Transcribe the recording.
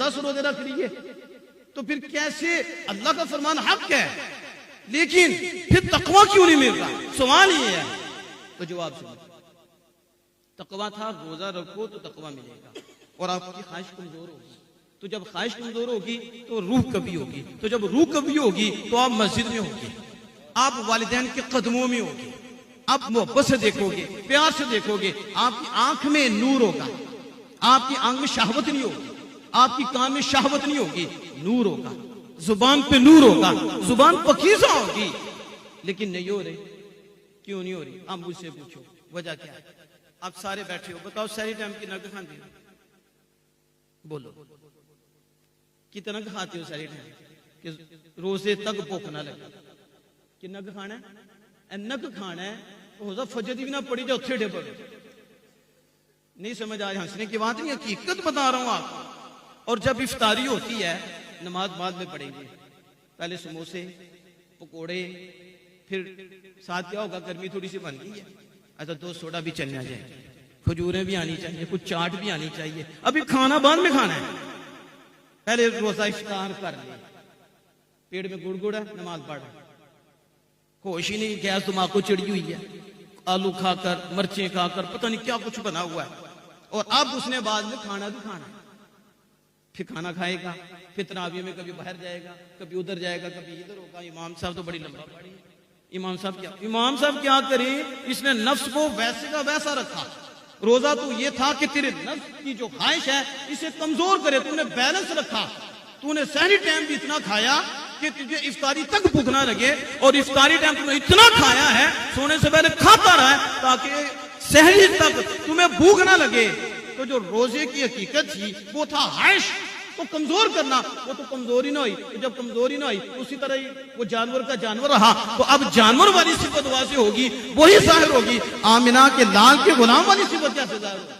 10 روزے رکھ لیے تو پھر کیسے؟ اللہ کا فرمان حق ہے لیکن پھر تقوی کیوں نہیں مل رہا؟ سوال یہ ہے. تو جواب سنو. تقوی تھا روزہ رکھو تو تقوی ملے گا، اور آپ کی خواہش کمزور ہوگی. تو جب خواہش کمزور ہوگی تو روح کبھی ہوگی، تو جب روح کبھی ہوگی تو آپ مسجد میں ہوگی، آپ والدین کے قدموں میں ہوگی، آپ محبت سے دیکھو گے، پیار سے دیکھو گے، آپ کی آنکھ میں نور ہوگا، آپ کی آنکھ میں شہوت نہیں ہوگی، آپ کی کان میں شہوت نہیں ہوگی، نور ہوگا، زبان پہ نور ہوگا، زبان پکیزہ ہوگی. لیکن نہیں ہو رہی. کیوں نہیں ہو رہی؟ آپ مجھ سے پوچھو وجہ کیا ہے. آپ سارے بیٹھے ہو، بتاؤ ساری ٹائم کی نگ کھاتے ہو؟ بولو کتنا کھاتے ہو ساری ٹائم کہ روزے تک بھوک نہ لگے؟ کہ نگ کھانا ہے؟ نگ کھانا ہے ہو جا فجر بھی نہ پڑی جا اتھے ڈے پڑے. نہیں سمجھ آج ہنسنے کی بات نہیں، حقیقت بتا رہا ہوں آپ کو. اور جب افطاری ہوتی ہے نماز بعد میں پڑھیں گے، پہلے سموسے پکوڑے، پھر ساتھ کیا ہوگا؟ گرمی تھوڑی سی بن گئی ہے، ایسا 2 سوڈا بھی چلنا جائے، کھجوریں بھی آنی چاہیے، کچھ چاٹ بھی آنی چاہیے. ابھی کھانا بعد میں کھانا ہے، پہلے روزہ افطار کر لیں. پیڑ میں گڑ گڑ ہے، نماز پڑھ، ہوش ہی نہیں، گیس دماغ کو چڑی ہوئی ہے، آلو کھا کر مرچیں کھا کر پتہ نہیں کیا کچھ بنا ہوا ہے. اور اب اس نے بعد میں کھانا بھی کھانا ہے، پھر کھانا کھائے گا، پھر تراویح میں کبھی باہر جائے گا، کبھی ادھر جائے گا، کبھی ادھر ہوگا. امام صاحب تو بڑی لمبا پڑھی. امام صاحب کیا کریں؟ اس نے نفس کو ویسے کا ویسا رکھا. روزہ تو یہ تھا کہ تیرے نفس کی جو خواہش ہے اسے کمزور کرے، تو نے بیلنس رکھا. تو نے سحری ٹائم بھی اتنا کھایا کہ تجھے افطاری تک بھوک نہ لگے، اور افطاری ٹائم تم نے اتنا کھایا ہے سونے سے پہلے کھاتا رہا ہے تاکہ سحری تک تمہیں بھوک نہ لگے. تو جو روزے کی حقیقت تھی وہ تھا خواہش کو کمزور کرنا. وہ تو کمزوری نہ ہوئی. جب کمزوری نہ ہوئی اسی طرح ہی وہ جانور کا جانور رہا. تو اب جانور والی صفت واضح ہوگی، وہی ظاہر ہوگی. آمنہ کے لال کے غلام والی صفت کیسے ظاہر ہوگی؟